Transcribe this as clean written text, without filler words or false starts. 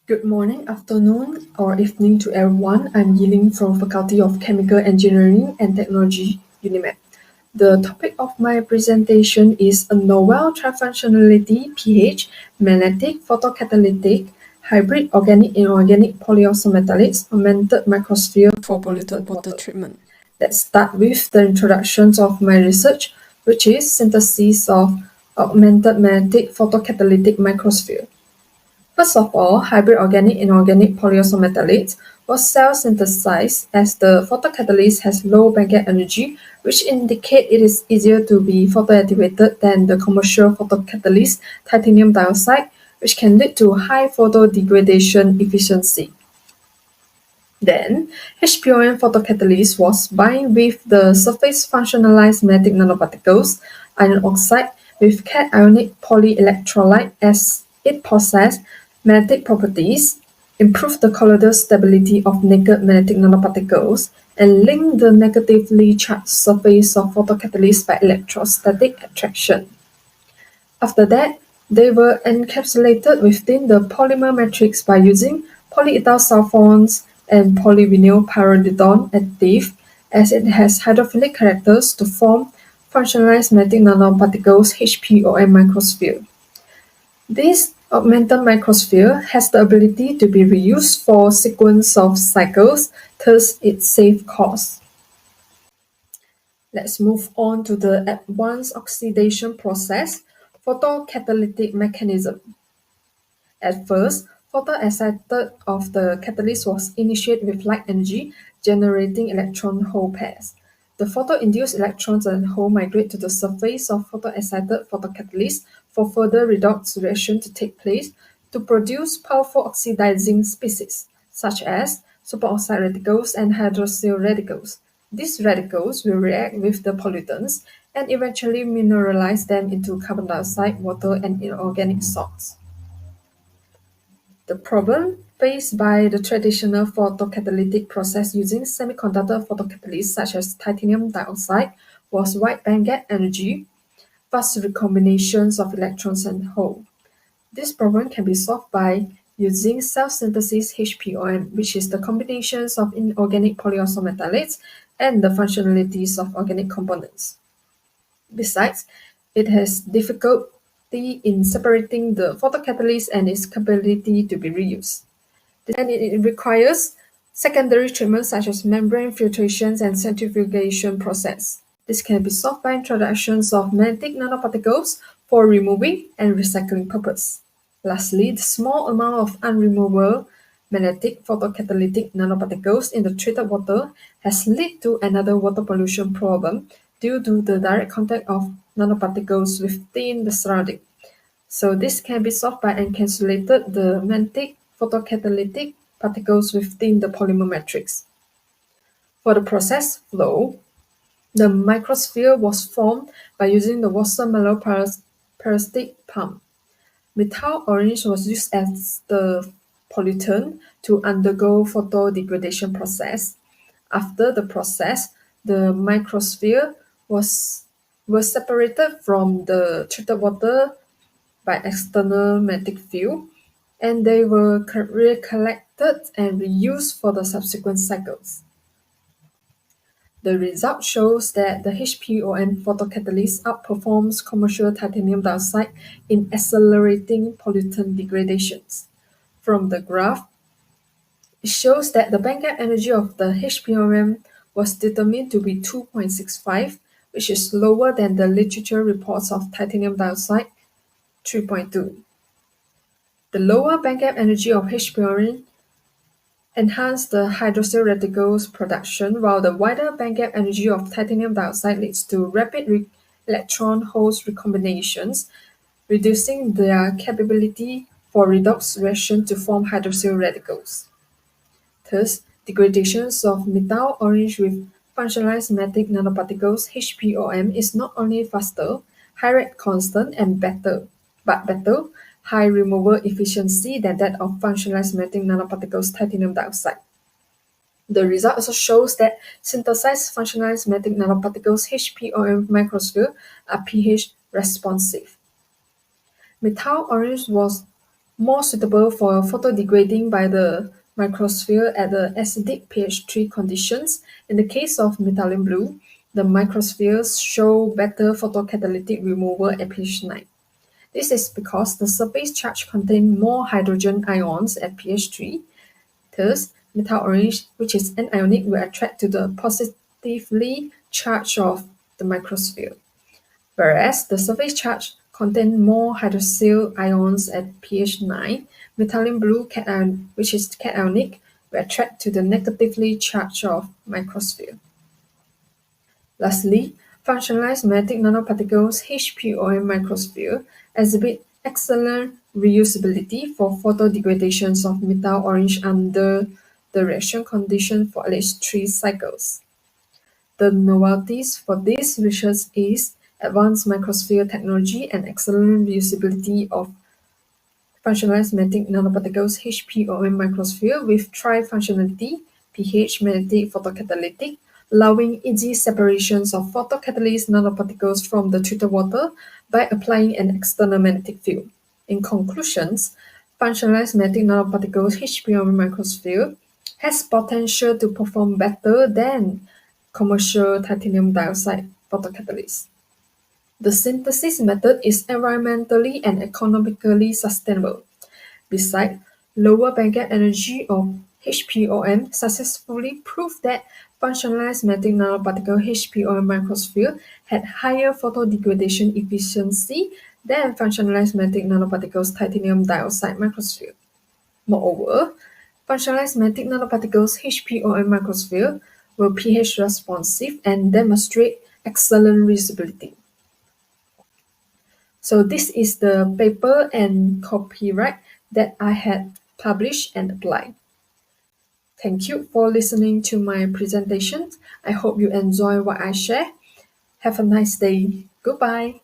Good morning, afternoon, or evening to everyone. I'm Yee Li Ying from Faculty of Chemical Engineering and Technology, UNIMED. The topic of my presentation is a novel trifunctionality pH-Magnetic-Photocatalytic hybrid organic-inorganic polyoxometalates augmented microsphere for polluted water treatment. Let's start with the introduction of my research, which is synthesis of augmented magnetic photocatalytic microsphere. First of all, hybrid organic-inorganic polyoxometalates was cell-synthesized as the photocatalyst has low bandgap energy, which indicate it is easier to be photoactivated than the commercial photocatalyst titanium dioxide, which can lead to high photodegradation efficiency. Then, HPOM photocatalyst was bind with the surface functionalized magnetic nanoparticles, iron oxide, with cationic polyelectrolyte as it possessed magnetic properties, improve the colloidal stability of naked magnetic nanoparticles, and link the negatively charged surface of photocatalyst by electrostatic attraction. After that, they were encapsulated within the polymer matrix by using polyethyl sulfones and polyvinyl pyridine additive, as it has hydrophilic characters to form functionalized magnetic nanoparticles HPOM microsphere. This augmented microsphere has the ability to be reused for sequence of cycles, thus it saves costs. Let's move on to the advanced oxidation process, photocatalytic mechanism. At first, photoacid of the catalyst was initiated with light energy, generating electron-hole pairs. The photo-induced electrons and hole migrate to the surface of photoacid photocatalyst for further redox reaction to take place to produce powerful oxidizing species, such as superoxide radicals and hydroxyl radicals. These radicals will react with the pollutants and eventually mineralize them into carbon dioxide, water, and inorganic salts. The problem faced by the traditional photocatalytic process using semiconductor photocatalysts such as titanium dioxide was wide bandgap energy, fast recombinations of electrons and hole. This problem can be solved by using self-synthesis HPOM, which is the combinations of inorganic polyoxometalates and the functionalities of organic components. Besides, it has difficulty in separating the photocatalyst and its capability to be reused. And it requires secondary treatment such as membrane filtrations and centrifugation process. This can be solved by introductions of magnetic nanoparticles for removing and recycling purpose. Lastly, the small amount of unremovable magnetic photocatalytic nanoparticles in the treated water has led to another water pollution problem due to the direct contact of nanoparticles within the surrounding. So this can be solved by encapsulated the magnetic photocatalytic particles within the polymer matrix. For the process flow, the microsphere was formed by using the Wassermann parasitic pump. Methyl orange was used as the pollutant to undergo photodegradation process. After the process, the microsphere was separated from the treated water by external magnetic field, and they were recollected and reused for the subsequent cycles. The result shows that the HPOM photocatalyst outperforms commercial titanium dioxide in accelerating pollutant degradations. From the graph, it shows that the bandgap energy of the HPOM was determined to be 2.65, which is lower than the literature reports of titanium dioxide 3.2. The lower bandgap energy of HPOM enhanced the hydroxyl radicals production, while the wider bandgap energy of titanium dioxide leads to rapid electron-hole recombinations, reducing their capability for redox reaction to form hydroxyl radicals. Thus, degradations of methyl orange with functionalized magnetic nanoparticles HPOM is not only faster, high rate constant, and better, high removal efficiency than that of functionalized magnetic nanoparticles titanium dioxide. The result also shows that synthesized functionalized magnetic nanoparticles HPOM microsphere are pH responsive. Methyl orange was more suitable for photodegrading by the microsphere at the acidic pH 3 conditions. In the case of methylene blue, the microspheres show better photocatalytic removal at pH 9. This is because the surface charge contains more hydrogen ions at pH 3. Thus, methyl orange, which is anionic, will attract to the positively charge of the microsphere, whereas the surface charge contains more hydroxyl ions at pH 9. Methylene blue cation, which is cationic, will attract to the negatively charged of microsphere. Lastly, functionalized magnetic nanoparticles HPOM microsphere exhibit excellent reusability for photodegradation of methyl orange under the reaction condition for at least 3 cycles. The novelties for this research is advanced microsphere technology and excellent reusability of functionalized magnetic nanoparticles HPOM microsphere with tri-functionality pH-Magnetic-Photocatalytic, allowing easy separations of photocatalyzed nanoparticles from the treated water by applying an external magnetic field. In conclusions, functionalized magnetic nanoparticles HPOM microsphere has potential to perform better than commercial titanium dioxide photocatalysts. The synthesis method is environmentally and economically sustainable. Besides, lower bandgap energy of HPOM successfully proved that functionalized magnetic nanoparticle HPOM microsphere had higher photodegradation efficiency than functionalized magnetic nanoparticles titanium dioxide microsphere. Moreover, functionalized magnetic nanoparticles HPOM microsphere were pH responsive and demonstrate excellent reusability. So this is the paper and copyright that I had published and applied. Thank you for listening to my presentation. I hope you enjoy what I share. Have a nice day. Goodbye.